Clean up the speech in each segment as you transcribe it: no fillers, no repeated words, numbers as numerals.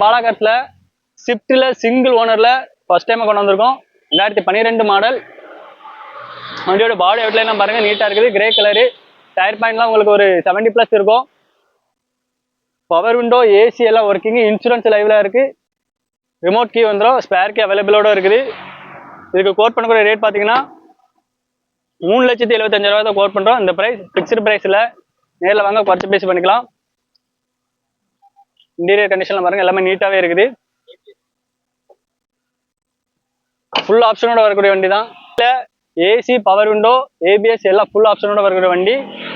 பாலாகார்ஸ்ல ஸ்விஃப்ட்ல single ஓனர்ல first time கொண்டு வந்திருக்கோம். 2012 model. வண்டியோட பாடி அவுட்லைன்லாம் பாருங்க, நீட்டா இருக்குது. Grey colour. டயர் பாயிண்ட்லாம் உங்களுக்கு ஒரு 70+ இருக்கும். பவர் விண்டோ, ஏசி எல்லாம் ஒர்க்கிங். இன்சூரன்ஸ் லைவ்ல இருக்கு. ரிமோட் கீ வந்துடும். ஸ்பேர் கீ அவைலபிளோட இருக்குது. இதுக்கு கோட் பண்ணக்கூடிய ரேட் பார்த்தீங்கன்னா 3,75,000 தான் கோட் பண்றோம். இந்த பிரைஸ் பிக்ஸ்டு பிரைஸ்ல. நேரில் வாங்க குறைச்சி பேசி பண்ணிக்கலாம். இன்டீரியர் கண்டிஷன்ல பாருங்க, எல்லாமே நீட்டாவே இருக்குது. ஃபுல் ஆப்ஷனோட வரக்கூடிய வண்டி தான். ஏசி, பவர் விண்டோ, ஏபிஎஸ் எல்லாம் ஃபுல் ஆப்ஷனோட வரக்கூடிய வண்டி.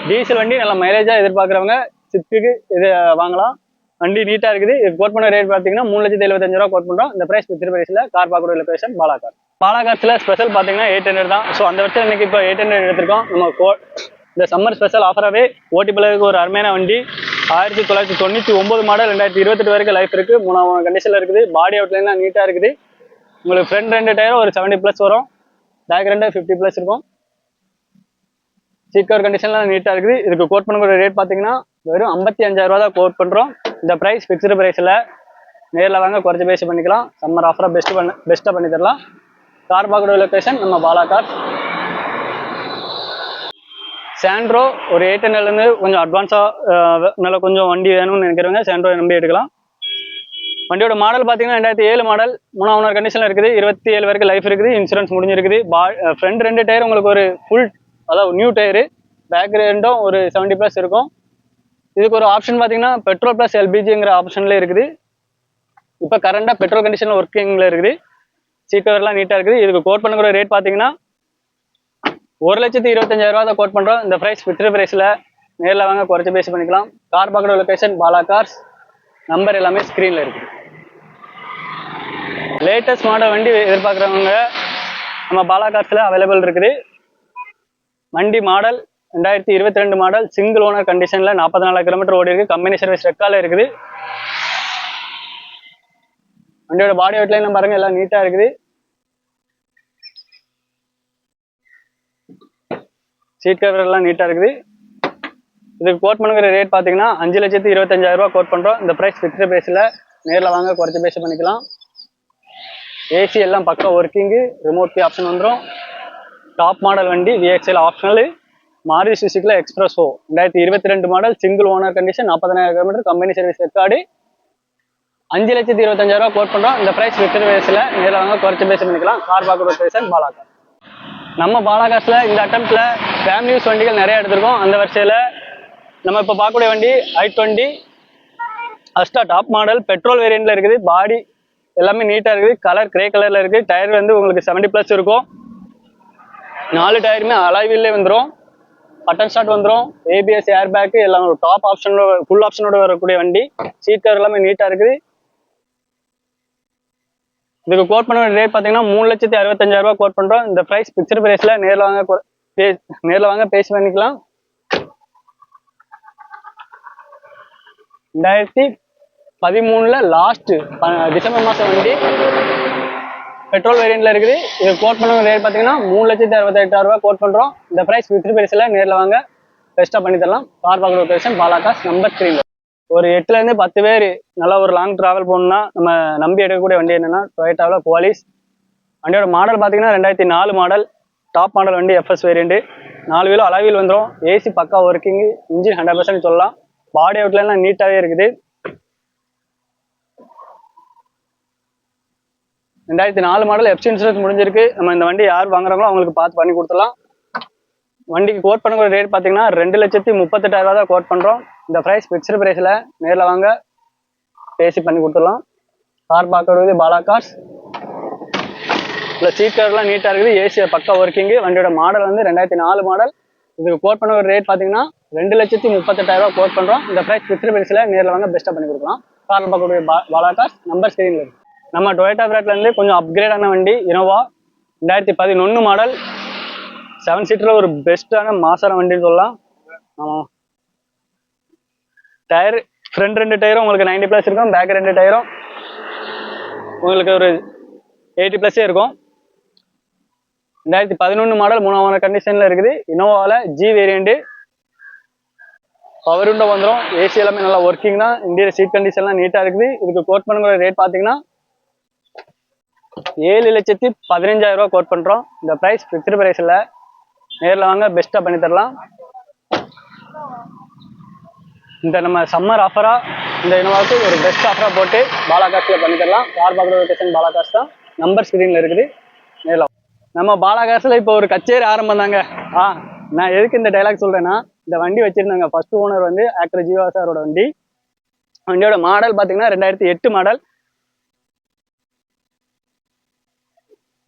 டீசல் வண்டி நல்ல மைலேஜா எதிர்பார்க்குறவங்க ஸ்விஃப்ட்டுக்கு இது வாங்கலாம். வண்டி நீட்டா இருக்குது. இது கோட் பண்ண ரேட் பார்த்தீங்கன்னா 3,75,000 கோட் பண்றோம். இந்த பிரைஸ் பிக்ஸ்டு பிரைஸ்ல. கார் பார்க்கக்கூடிய லொகேஷன் பாலாகார். பாலாகார்ஸ்ல ஸ்பெஷல் பார்த்தீங்கன்னா 800 தான். ஸோ அந்த வருஷம் இன்னைக்கு இப்போ 800 எடுத்திருக்கோம். நம்ம இந்த சம்மர் ஸ்பெஷல் ஆஃபராகவே ஓட்டி பிள்ளைக்கு ஒரு அருமையான வண்டி. 1999 மாடல், 2028 வரைக்கும் லைஃப் இருக்கு. 3 கண்டிஷன்ல இருக்குது. பாடி அவுட்லைன்லாம் நீட்டா இருக்குது. உங்களுக்கு ஃப்ரண்ட் 2 டயரும் ஒரு 70+ வரும். பேக் 2 50+ இருக்கும். சீட் கவர் கண்டிஷன்லாம் நீட்டா இருக்குது. இதுக்கு கோட் பண்ணக்கூடிய ரேட் பார்த்தீங்கன்னா வெறும் 55,000 தான் கோட் பண்றோம். இந்த பிரைஸ் பிக்ஸ்டு பிரைஸ்ல. நேரில் வாங்க குறைச்சி பேசி பண்ணிக்கலாம். சம்மர் ஆஃபரா பெஸ்ட்டாக பண்ணி தரலாம். கார் பார்க்கக்கூடிய லொகேஷன் நம்ம பாலாகார். சாண்ட்ரோ ஒரு 800 கொஞ்சம் அட்வான்ஸா நல்ல கொஞ்சம் வண்டி வேணும்னு நினைக்கிறவங்க சாண்ட்ரோ நம்பி எடுக்கலாம். வண்டியோட மாடல் பார்த்தீங்கன்னா 2007 மாடல். 3 ஓனர் கண்டிஷன்ல இருக்குது. 27 வரைக்கும் லைஃப் இருக்குது. இன்சூரன்ஸ் முடிஞ்சிருக்குது. ஃப்ரண்ட் 2 டயர் உங்களுக்கு ஒரு ஃபுல், அதாவது நியூ டயரு. பேக் 2 ஒரு 70+ இருக்கும். இதுக்கு ஒரு ஆப்ஷன் பார்த்தீங்கன்னா பெட்ரோல் ப்ளஸ் எல்பிஜிங்கிற ஆப்ஷன்ல இருக்குது. இப்போ கரண்டா பெட்ரோல் கண்டிஷன்ல ஒர்க்கிங்ல இருக்குது. சீட் கவர்லாம் நீட்டா இருக்குது. இதுக்கு கோட் பண்ணக்கூடிய ரேட் பார்த்தீங்கன்னா 1,25,000 தான் கோட் பண்றோம். இந்த பிரைஸ் பிக்ஸ்டு பிரைஸ்ல. நேரில் வாங்க குறைச்சி பேசி பண்ணிக்கலாம். கார் பார்க்குற லொகேஷன் பாலாகார்ஸ். நம்பர் எல்லாமே ஸ்கிரீன்ல இருக்கு. லேட்டஸ்ட் மாடல் வண்டி எதிர்பார்க்குறவங்க நம்ம பாலாகார்ஸ்ல அவைலபிள் இருக்குது. வண்டி மாடல் 2022 மாடல், சிங்கிள் ஓனர் கண்டிஷன்ல 44 கிலோமீட்டர் ஓடி இருக்கு. கம்பெனி சர்வீஸ் ரெக்கார்ட்ல இருக்குது. வண்டியோட பாடி அவுட்லைன் பாருங்க, எல்லாம் நீட்டா இருக்குது. சீட் கவர் எல்லாம் நீட்டா இருக்குது. இதுக்கு கோட் பண்ணுங்கிற ரேட் பார்த்தீங்கன்னா 5,25,000 கோட் பண்றோம். இந்த பிரைஸ் பிக்ஸ்டு பிரைஸ்ல. நேரில் வாங்க குறைச்சி பேசி பண்ணிக்கலாம். ஏசி எல்லாம் பக்கம் ஒர்க்கிங்கு. ரிமோட் கீ ஆப்ஷன் வந்துடும். டாப் மாடல் வண்டி, விஎக்ஸ்எல் ஆப்ஷனல். மாருதி சுசுகில Spresso 2022 model, single owner condition, 40,000 kilometre, company service record. 5,25,000 quote பண்றோம். இந்த பிரைஸ் பிக்ஸ்டு பிரைஸ்ல. நேரில் வாங்க குறைச்சி பேசி பண்ணிக்கலாம். கார் பார்க்குற லொகேஷன் பாலாகார். நம்ம பாலாகார்ஸ்ல இந்த அட்டம்ப்ட்ல ஃபேமிலி யூஸ் வண்டிகள் நிறைய எடுத்திருக்கோம். அந்த வரிசையில நம்ம இப்போ பார்க்கக்கூடிய வண்டி i20 Asta top model, petrol வேரியன்ட்ல இருக்குது. பாடி எல்லாமே நீட்டா இருக்குது. கலர் கிரே கலர்ல இருக்கு. டயர் வந்து உங்களுக்கு 70+ இருக்கும். 4 டயருமே அலாய் வீல்லே வந்துடும். பட்டன் ஸ்டார்ட் வந்துடும். ஏபிஎஸ், ஏர் பேக் எல்லாம் டாப் ஆப்ஷனோட ஃபுல் ஆப்ஷனோட வரக்கூடிய வண்டி. சீட் கவர் எல்லாமே நீட்டா இருக்குது. இதுக்கு கோட் பண்ண ரேட் பார்த்தீங்கன்னா 3,65,000 கோட் பண்றோம். இந்த பிரைஸ் பிக்ஸ்டு பிரைஸ்ல. நேரில் வாங்க பேசி பண்ணிக்கலாம். 2013 லாஸ்ட் டிசம்பர் மாசம் வண்டி. பெட்ரோல் வேரியன்ட்ல இருக்குது. இது கோட் பண்ண ரேட் பார்த்தீங்கன்னா 3,68,000 கோட் பண்றோம். இந்த பிரைஸ் பிக்ஸ்டு பிரைஸ்ல. நேரில் வாங்க பெஸ்ட்டாக பண்ணி தரலாம். கார் பார்க்குற லொகேஷன் பாலாகார். நம்பர் 3. ஒரு 8லேருந்து 10 பேர் நல்லா ஒரு லாங் டிராவல் போகணும்னா நம்ம நம்பி எடுக்கக்கூடிய வண்டி என்னன்னா டொயோட்டாவில் குவாலிஸ். வண்டியோட மாடல் பார்த்தீங்கன்னா 2004 மாடல், டாப் மாடல் வண்டி, எஃப்எஸ் வேரியண்ட். 4 வீலும் அலாவில் வந்துடும். ஏசி பக்கா ஒர்க்கிங். இன்ஜின் 100% சொல்லலாம். பாடி அவுட்லாம் நீட்டாவே இருக்குது. 2004 மாடல், எஃப்சி இன்சூரன்ஸ் முடிஞ்சிருக்கு. நம்ம இந்த வண்டி யார் வாங்குறாங்களோ அவங்களுக்கு பார்த்து பண்ணி கொடுத்துடலாம். வண்டிக்கு கோட் பண்ணக்கூடிய ரேட் பார்த்தீங்கன்னா 2,38,000 தான் கோட் பண்றோம். இந்த பிரைஸ் பிக்ஸ்டு பிரைஸ்ல. நேரில் வாங்க பேசி பண்ணி கொடுத்துடலாம். கார் பார்க்கறது பாலாகார்ஸ். இல்லை சீட் கவர்லாம் நீட்டா இருக்குது. ஏசி பக்கா ஒர்க்கிங். வண்டியோட மாடல் வந்து 2004 மாடல். இதுக்கு கோட் பண்ண ரேட் பார்த்தீங்கன்னா 2,38,000 கோட் பண்றோம். இந்த பிரைஸ் பிக்ஸ்டு பிரைஸ்ல. நேரில் வாங்க பெஸ்ட்டாக பண்ணி கொடுக்கலாம். கார் பார்க்கக்கூடிய பாலாகார்ஸ். நம்பர் ஸ்கிரீன்ல இருக்கு. நம்ம டொயோட்டா பிராண்ட்ல இருந்து கொஞ்சம் அப்கிரேடான வண்டி இனோவா 2011 மாடல், 7 சீட்டர்ல ஒரு பெஸ்டான மாசான வண்டின்னு சொல்லலாம். டயர் ஃப்ரண்ட் 2 டயரும் உங்களுக்கு 90+ இருக்கும். பேக் 2 டயரும் உங்களுக்கு ஒரு 80+ இருக்கும். 2011 மாடல், 3 கண்டிஷன்ல இருக்குது. இனோவாவில் ஜி வேரியண்ட். பவர் விண்டோ வந்துடும். ஏசி எல்லாமே நல்லா ஒர்க்கிங் தான். இன்டீரியர் சீட் கண்டிஷன்லாம் நீட்டாக இருக்குது. இதுக்கு கோட் பண்ணுற ரேட் பார்த்தீங்கன்னா 7,15,000 ரூபா கோட் பண்ணுறோம். இந்த ப்ரைஸ் ஃபிக்ஸ்டு ப்ரைஸ் இல்லை. நேரில் வாங்க, பெஸ்ட்டாக பண்ணி தரலாம். இந்த நம்ம சம்மர் ஆஃபராக இந்த இனோவாவுக்கு ஒரு பெஸ்ட் ஆஃபராக போட்டு பாலாகாஸில் பண்ணி தரலாம். கார் பார்க்குற லொகேஷன் பாலாகாஸ் தான். நம்பர் ஸ்க்ரீனில் இருக்குது. நேரில் நம்ம பாலாகாஸில் இப்போ ஒரு கச்சேரி ஆரம்பம் தாங்க. நான் எதுக்கு இந்த டைலாக் சொல்கிறேன்னா, இந்த வண்டி வச்சுருந்தாங்க. ஃபர்ஸ்ட் ஓனர் வந்து ஆக்டர் ஜீவா சாரோட வண்டி. வண்டியோட மாடல் பார்த்தீங்கன்னா 2008 மாடல்.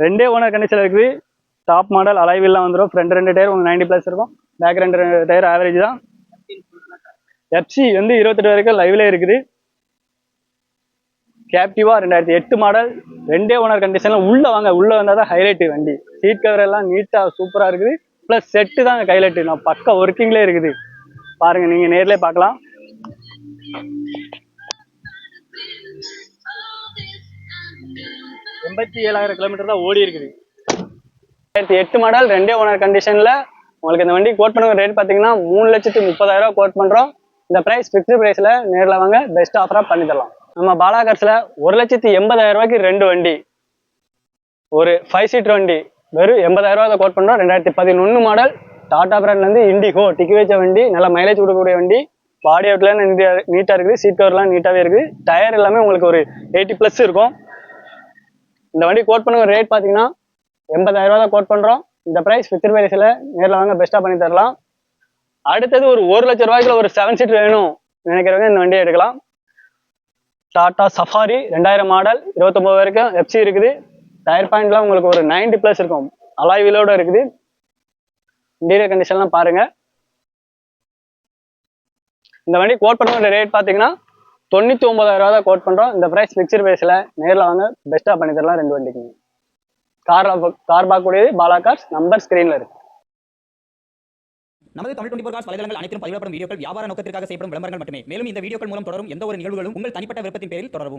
2 ஓனர் கண்டிஷனில் இருக்குது. டாப் மாடல் அலைவெல்லாம் வந்துடும். ஃப்ரண்ட் 2 டயர் உங்களுக்கு 90+ இருக்கும். பேக் 2 டயர் ஆவரேஜ் தான். எஃப்சி வந்து 28 வரைக்கும் லைவ்ல இருக்குது. கேப்டிவா 2008 மாடல். 2 ஓனர் கண்டிஷன்ல. உள்ள வாங்க, உள்ள வந்தால் தான் ஹைலைட். வண்டி சீட் கவர் எல்லாம் நீட்டா சூப்பரா இருக்குது. பிளஸ் செட்டு தான் ஹைலைட். நான் பக்கா ஒர்க்கிங்லேயே இருக்குது. பாருங்க, நீங்க நேர்லயே பார்க்கலாம். $87,000 கிலோமீட்டர் தான் ஓடி இருக்குது. 2008 மாடல் 2 ஓனர் கண்டிஷன்ல. உங்களுக்கு இந்த வண்டி கோட் பண்ணுற ரேட் பார்த்தீங்கன்னா 3,30,000 ரூபா கோட் பண்றோம். இந்த பிரைஸ் ஃபிக்ஸ்டு பிரைஸ்ல. நேரில் வாங்க, பெஸ்ட் ஆஃபரா பண்ணி தரலாம். நம்ம பாலாகார்ஸ்ல 1,80,000 ரூபாய்க்கு 2 வண்டி. ஒரு 5 சீட்டர் வண்டி வெறும் 80,000 ரூபா கோட் பண்றோம். 2011 மாடல் டாடா பிராண்ட்ல இருந்து இண்டிகோ டிக்கி வச்ச வண்டி. நல்லா மைலேஜ் கொடுக்கக்கூடிய வண்டி. பாடி அவுட்ல நீட்டா இருக்குது. சீட் கவர்லாம் நீட்டாவே இருக்குது. டயர் எல்லாமே உங்களுக்கு ஒரு 80+ இருக்கும். இந்த வண்டி கோட் பண்ணுற ரேட் பார்த்தீங்கன்னா 80,000 ரூபா தான் கோட் பண்றோம். இந்த பிரைஸ் ஃபிக்ஸ்டு பிரைஸ்ல. நேரில் வாங்க, பெஸ்டா பண்ணி தரலாம். அடுத்தது ஒரு 1,00,000 ரூபாய்க்குள்ள ஒரு 7 சீட்டர் வேணும் நினைக்கிறவங்க இந்த வண்டியை எடுக்கலாம். Tata safari 2000 model. 29 வரைக்கும் எஃப்சி இருக்குது. டயர் பாயிண்ட்லாம் உங்களுக்கு ஒரு 90+ இருக்கும். அலாய் வீலோட இருக்குது. இன்டீரியர் கண்டிஷன்லாம் பாருங்க. இந்த வண்டி கோட் பண்ணுற ரேட் பார்த்தீங்கன்னா 99,000 ரூபா தான் கோட் பண்றோம். இந்த பிரைஸ் ஃபிக்ஸ்டு பிரைஸ்ல. நேரில் வாங்க, பெஸ்டா பண்ணி தரலாம். 2 வண்டிக்கு கார் பார்க்கக்கூடியது பாலாகாஸ். நம்பர் ஸ்கிரீன்ல இருக்கு. நமது தமிழ் 24 காஸ் வலைதளங்கள் அனைத்தும் பதிவிடப்படும் வீடியோக்கள் வியாபார நோக்கத்திற்காக செய்யப்படும் விளம்பரங்கள் மட்டுமே. மேலும் இந்த வீடியோக்கள் மூலம் தொடரும் எந்த ஒரு நிகழ்வுகளும் உங்கள் தனிப்பட்ட விருப்பத்தின் பேரில் தொடரவும்.